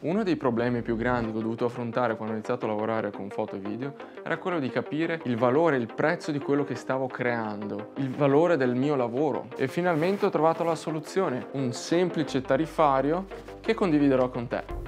Uno dei problemi più grandi che ho dovuto affrontare quando ho iniziato a lavorare con foto e video era quello di capire il valore, il prezzo di quello che stavo creando, il valore del mio lavoro. E finalmente ho trovato la soluzione, un semplice tariffario che condividerò con te.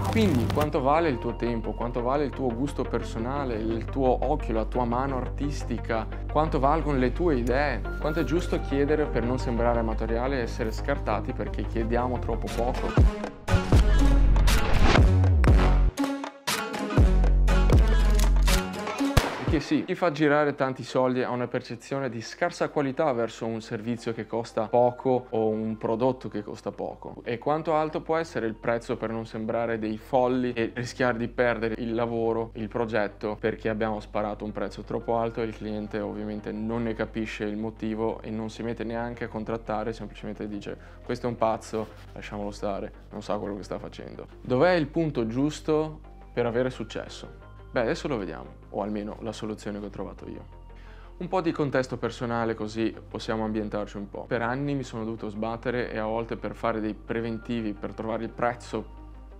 Quindi quanto vale il tuo tempo, quanto vale il tuo gusto personale, il tuo occhio, la tua mano artistica, quanto valgono le tue idee, quanto è giusto chiedere per non sembrare amatoriali e essere scartati perché chiediamo troppo poco. Perché sì, chi fa girare tanti soldi ha una percezione di scarsa qualità verso un servizio che costa poco o un prodotto che costa poco. E quanto alto può essere il prezzo per non sembrare dei folli e rischiare di perdere il lavoro, il progetto, perché abbiamo sparato un prezzo troppo alto e il cliente ovviamente non ne capisce il motivo e non si mette neanche a contrattare, semplicemente dice questo è un pazzo, lasciamolo stare, non sa quello che sta facendo. Dov'è il punto giusto per avere successo? Beh, adesso lo vediamo, o almeno la soluzione che ho trovato io. Un po' di contesto personale così possiamo ambientarci un po'. Per anni mi sono dovuto sbattere e a volte per fare dei preventivi, per trovare il prezzo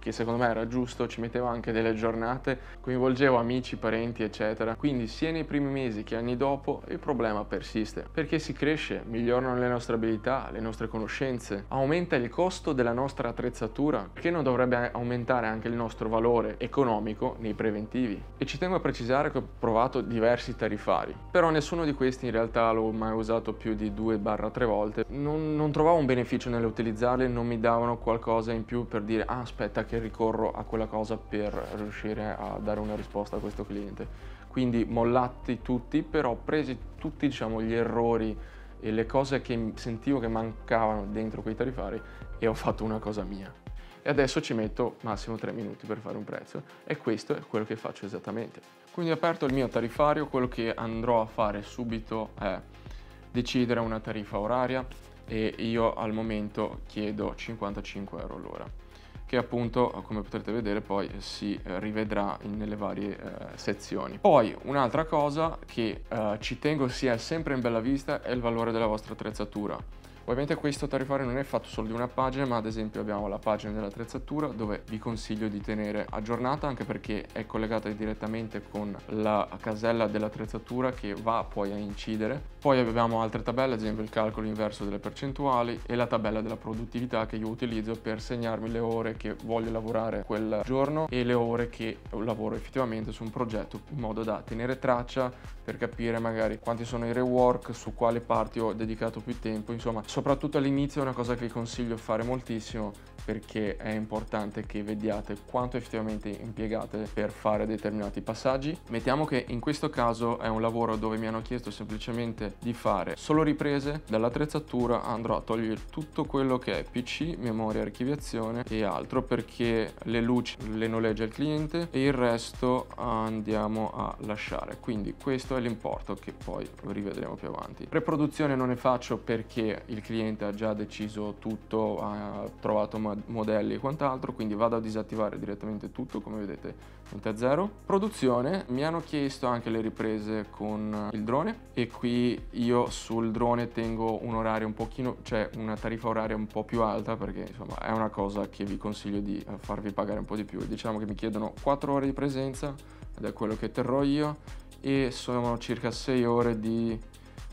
che secondo me era giusto, ci mettevo anche delle giornate, coinvolgevo amici, parenti, eccetera. Quindi sia nei primi mesi che anni dopo il problema persiste, perché si cresce, migliorano le nostre abilità, le nostre conoscenze, aumenta il costo della nostra attrezzatura, che non dovrebbe aumentare anche il nostro valore economico nei preventivi. E ci tengo a precisare che ho provato diversi tariffari, però nessuno di questi in realtà l'ho mai usato più di 2-3 volte. Non trovavo un beneficio nell'utilizzarli, non mi davano qualcosa in più per dire ah, aspetta che ricorro a quella cosa per riuscire a dare una risposta a questo cliente. Quindi mollati tutti, però presi tutti, diciamo, gli errori e le cose che sentivo che mancavano dentro quei tariffari e ho fatto una cosa mia. E adesso ci metto massimo 3 minuti per fare un prezzo e questo è quello che faccio esattamente. Quindi ho aperto il mio tariffario, quello che andrò a fare subito è decidere una tariffa oraria e io al momento chiedo 55 euro l'ora, che appunto, come potrete vedere, poi si rivedrà nelle varie sezioni. Poi un'altra cosa che ci tengo sia sempre in bella vista è il valore della vostra attrezzatura. Ovviamente questo tariffario non è fatto solo di una pagina, ma ad esempio abbiamo la pagina dell'attrezzatura dove vi consiglio di tenere aggiornata, anche perché è collegata direttamente con la casella dell'attrezzatura che va poi a incidere. Poi abbiamo altre tabelle, ad esempio il calcolo inverso delle percentuali e la tabella della produttività che io utilizzo per segnarmi le ore che voglio lavorare quel giorno e le ore che lavoro effettivamente su un progetto, in modo da tenere traccia per capire magari quanti sono i rework, su quali parti ho dedicato più tempo, insomma. Soprattutto all'inizio è una cosa che consiglio fare moltissimo perché è importante che vediate quanto effettivamente impiegate per fare determinati passaggi. Mettiamo che in questo caso è un lavoro dove mi hanno chiesto semplicemente di fare solo riprese dall'attrezzatura, andrò a togliere tutto quello che è PC, memoria, archiviazione e altro perché le luci le noleggia il cliente e il resto andiamo a lasciare. Quindi questo è l'importo che poi rivedremo più avanti. Preproduzione non ne faccio perché il cliente ha già deciso tutto, ha trovato modelli e quant'altro, quindi vado a disattivare direttamente tutto, come vedete punta a zero. Produzione, mi hanno chiesto anche le riprese con il drone e qui io sul drone tengo un orario un pochino, cioè una tariffa oraria un po' più alta perché insomma è una cosa che vi consiglio di farvi pagare un po' di più. Diciamo che mi chiedono 4 ore di presenza ed è quello che terrò io e sono circa 6 ore di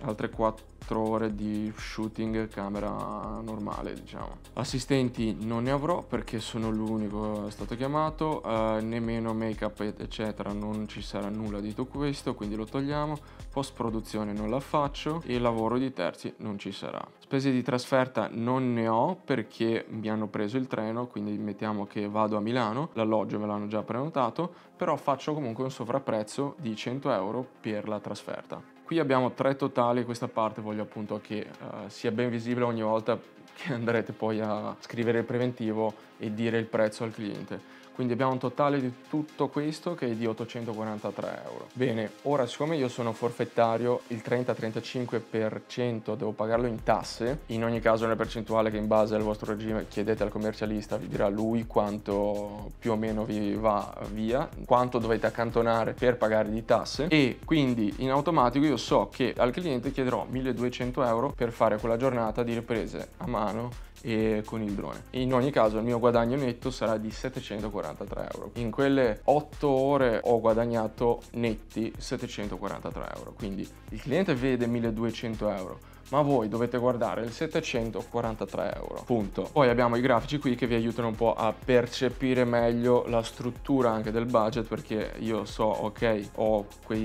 altre 4 ore di shooting camera normale, diciamo. Assistenti non ne avrò perché sono l'unico stato chiamato, nemmeno make up eccetera, non ci sarà nulla di tutto questo, quindi lo togliamo. Post produzione non la faccio e lavoro di terzi non ci sarà. Spese di trasferta non ne ho perché mi hanno preso il treno, quindi mettiamo che vado a Milano, l'alloggio me l'hanno già prenotato, però faccio comunque un sovrapprezzo di 100 euro per la trasferta. Qui abbiamo 3 totali, questa parte voglio appunto che sia ben visibile ogni volta che andrete poi a scrivere il preventivo e dire il prezzo al cliente. Quindi abbiamo un totale di tutto questo che è di 843 euro. Bene, ora siccome io sono forfettario, il 30-35% devo pagarlo in tasse. In ogni caso nella percentuale che in base al vostro regime chiedete al commercialista, vi dirà lui quanto più o meno vi va via, quanto dovete accantonare per pagare di tasse, e quindi in automatico io so che al cliente chiederò 1200 euro per fare quella giornata di riprese a mano e con il drone. In ogni caso il mio guadagno netto sarà di 743 euro. In quelle 8 ore ho guadagnato netti 743 euro, quindi il cliente vede 1200 euro, ma voi dovete guardare il 743 euro, punto. Poi abbiamo i grafici qui che vi aiutano un po' a percepire meglio la struttura anche del budget, perché io so, ok,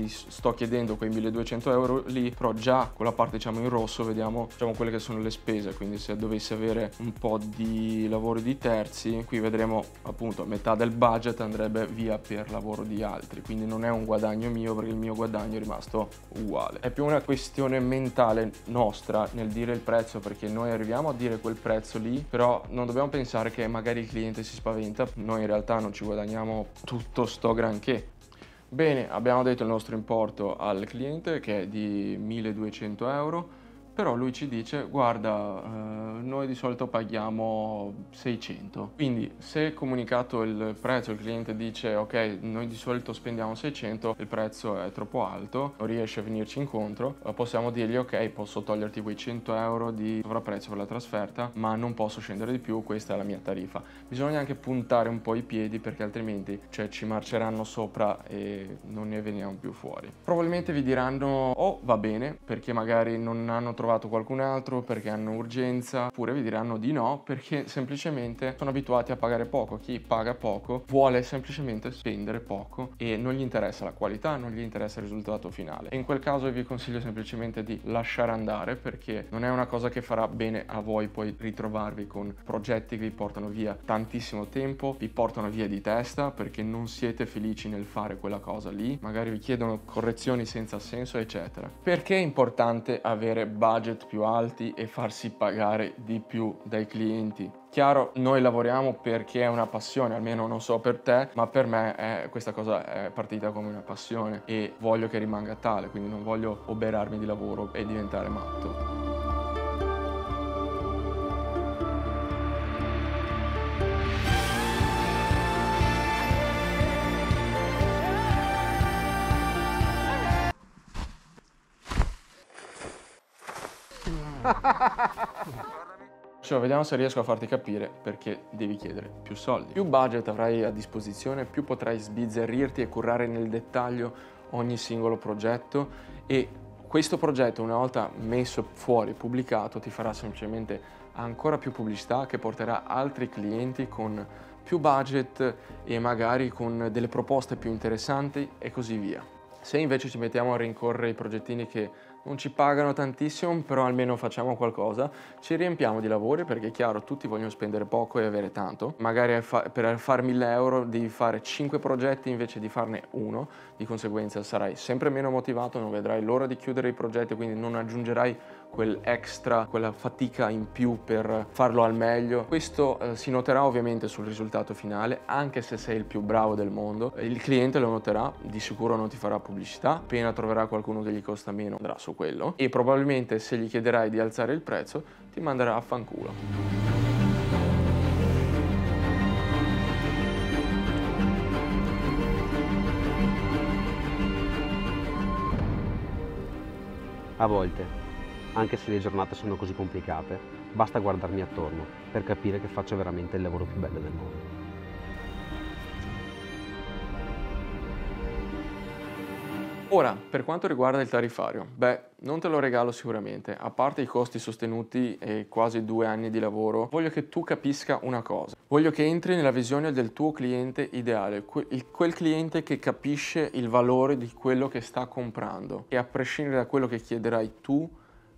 sto chiedendo quei 1200 euro lì, però già con la parte diciamo in rosso vediamo diciamo quelle che sono le spese, quindi se dovessi avere un po' di lavoro di terzi, qui vedremo appunto metà del budget andrebbe via per lavoro di altri, quindi non è un guadagno mio perché il mio guadagno è rimasto uguale. È più una questione mentale nostra nel dire il prezzo, perché noi arriviamo a dire quel prezzo lì, però non dobbiamo pensare che magari il cliente si spaventa, noi in realtà non ci guadagniamo tutto sto granché. Bene, abbiamo detto il nostro importo al cliente che è di 1200 euro, però lui ci dice guarda, noi di solito paghiamo 600, quindi se comunicato il prezzo il cliente dice ok, noi di solito spendiamo 600, il prezzo è troppo alto, non riesce a venirci incontro, possiamo dirgli ok, posso toglierti quei 100 euro di sovrapprezzo per la trasferta, ma non posso scendere di più, questa è la mia tariffa. Bisogna anche puntare un po' i piedi, perché altrimenti ci marceranno sopra e non ne veniamo più fuori. Probabilmente vi diranno oh va bene, perché magari non hanno trovato qualcun altro, perché hanno urgenza, oppure vi diranno di no perché semplicemente sono abituati a pagare poco. Chi paga poco vuole semplicemente spendere poco e non gli interessa la qualità, non gli interessa il risultato finale, e in quel caso vi consiglio semplicemente di lasciare andare, perché non è una cosa che farà bene a voi poi ritrovarvi con progetti che vi portano via tantissimo tempo, vi portano via di testa perché non siete felici nel fare quella cosa lì, magari vi chiedono correzioni senza senso eccetera. Perché è importante avere budget più alti e farsi pagare di più dai clienti? Chiaro, noi lavoriamo perché è una passione, almeno non so per te, ma per me questa cosa è partita come una passione e voglio che rimanga tale, quindi non voglio oberarmi di lavoro e diventare matto. Vediamo se riesco a farti capire perché devi chiedere più soldi. Più budget avrai a disposizione, più potrai sbizzarrirti e curare nel dettaglio ogni singolo progetto, e questo progetto una volta messo fuori, pubblicato, ti farà semplicemente ancora più pubblicità che porterà altri clienti con più budget e magari con delle proposte più interessanti e così via. Se invece ci mettiamo a rincorrere i progettini che non ci pagano tantissimo, però almeno facciamo qualcosa, ci riempiamo di lavori, perché è chiaro, tutti vogliono spendere poco e avere tanto. Magari per fare 1000 euro devi fare 5 progetti invece di farne uno, di conseguenza sarai sempre meno motivato, non vedrai l'ora di chiudere i progetti, quindi non aggiungerai quel extra, quella fatica in più per farlo al meglio. Questo si noterà ovviamente sul risultato finale, anche se sei il più bravo del mondo. Il cliente lo noterà, di sicuro non ti farà pubblicità, appena troverà qualcuno che gli costa meno andrà su quello, e probabilmente se gli chiederai di alzare il prezzo ti manderà a fanculo. A volte, anche se le giornate sono così complicate, basta guardarmi attorno per capire che faccio veramente il lavoro più bello del mondo. Ora, per quanto riguarda il tariffario, non te lo regalo sicuramente, a parte i costi sostenuti e quasi 2 anni di lavoro, voglio che tu capisca una cosa. Voglio che entri nella visione del tuo cliente ideale, quel cliente che capisce il valore di quello che sta comprando, e a prescindere da quello che chiederai tu,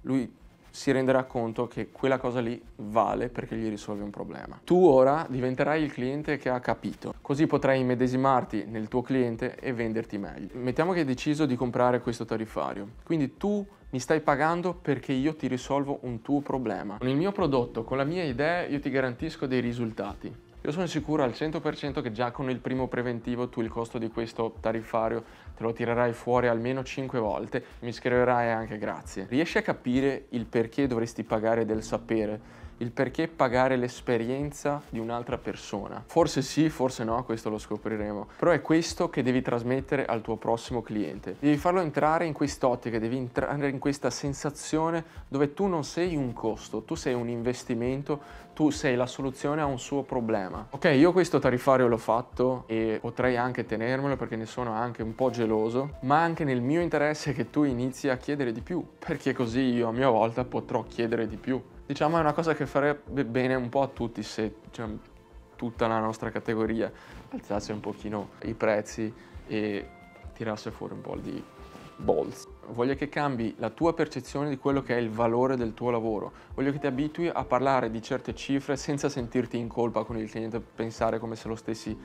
lui si renderà conto che quella cosa lì vale perché gli risolve un problema. Tu ora diventerai il cliente che ha capito, così potrai immedesimarti nel tuo cliente e venderti meglio. Mettiamo che hai deciso di comprare questo tariffario, quindi tu mi stai pagando perché io ti risolvo un tuo problema. Con il mio prodotto, con la mia idea, io ti garantisco dei risultati. Io sono sicuro al 100% che già con il primo preventivo tu il costo di questo tariffario te lo tirerai fuori almeno 5 volte, mi scriverai anche grazie. Riesci a capire il perché dovresti pagare del sapere? Il perché pagare l'esperienza di un'altra persona? Forse sì, forse no, questo lo scopriremo. Però è questo che devi trasmettere al tuo prossimo cliente. Devi farlo entrare in quest'ottica, devi entrare in questa sensazione dove tu non sei un costo, tu sei un investimento, tu sei la soluzione a un suo problema. Ok, io questo tariffario l'ho fatto e potrei anche tenermelo perché ne sono anche un po' geloso, ma anche nel mio interesse che tu inizi a chiedere di più, perché così io a mia volta potrò chiedere di più. Diciamo è una cosa che farebbe bene un po' a tutti se tutta la nostra categoria alzasse un pochino i prezzi e tirasse fuori un po' di balls. Voglio che cambi la tua percezione di quello che è il valore del tuo lavoro. Voglio che ti abitui a parlare di certe cifre senza sentirti in colpa con il cliente, pensare come se lo stessi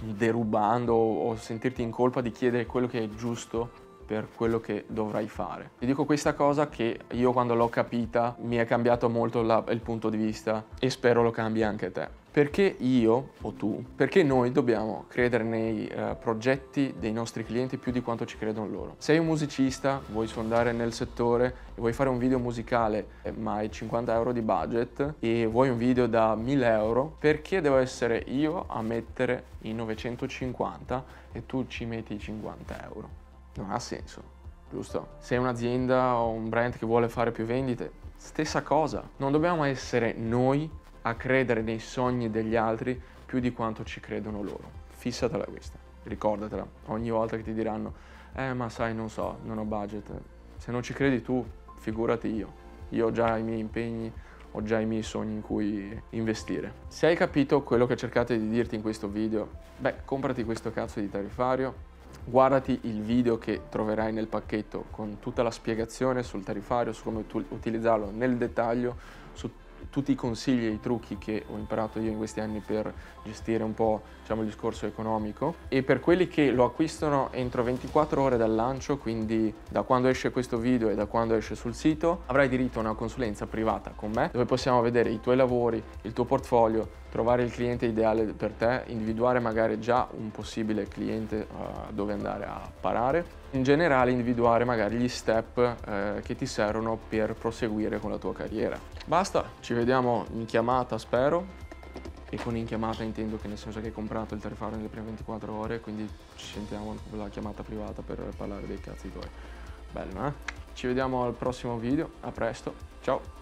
derubando o sentirti in colpa di chiedere quello che è giusto per quello che dovrai fare. Ti dico questa cosa che io quando l'ho capita mi è cambiato molto il punto di vista e spero lo cambi anche te. Perché io o tu, perché noi dobbiamo credere nei progetti dei nostri clienti più di quanto ci credono loro. Sei un musicista, vuoi suonare nel settore e vuoi fare un video musicale ma hai 50 euro di budget e vuoi un video da 1000 euro, perché devo essere io a mettere i 950 e tu ci metti i 50 euro? Non ha senso, giusto? Se è un'azienda o un brand che vuole fare più vendite, stessa cosa. Non dobbiamo essere noi a credere nei sogni degli altri più di quanto ci credono loro. Fissatela questa, ricordatela. Ogni volta che ti diranno ma sai, non so, non ho budget. Se non ci credi tu, figurati io. Io ho già i miei impegni, ho già i miei sogni in cui investire. Se hai capito quello che cercate di dirti in questo video, comprati questo cazzo di tariffario. Guardati il video che troverai nel pacchetto con tutta la spiegazione sul tariffario, su come utilizzarlo nel dettaglio, su tutti i consigli e i trucchi che ho imparato io in questi anni per gestire un po', diciamo, il discorso economico. E per quelli che lo acquistano entro 24 ore dal lancio, quindi da quando esce questo video e da quando esce sul sito, avrai diritto a una consulenza privata con me, dove possiamo vedere i tuoi lavori, il tuo portfolio, trovare il cliente ideale per te, individuare magari già un possibile cliente dove andare a parare, in generale individuare magari gli step che ti servono per proseguire con la tua carriera. Basta, ci vediamo in chiamata spero, e con in chiamata intendo che nel senso che hai comprato il tariffario nelle prime 24 ore, quindi ci sentiamo con la chiamata privata per parlare dei cazzi tuoi. Bello, eh? Ci vediamo al prossimo video, a presto, ciao!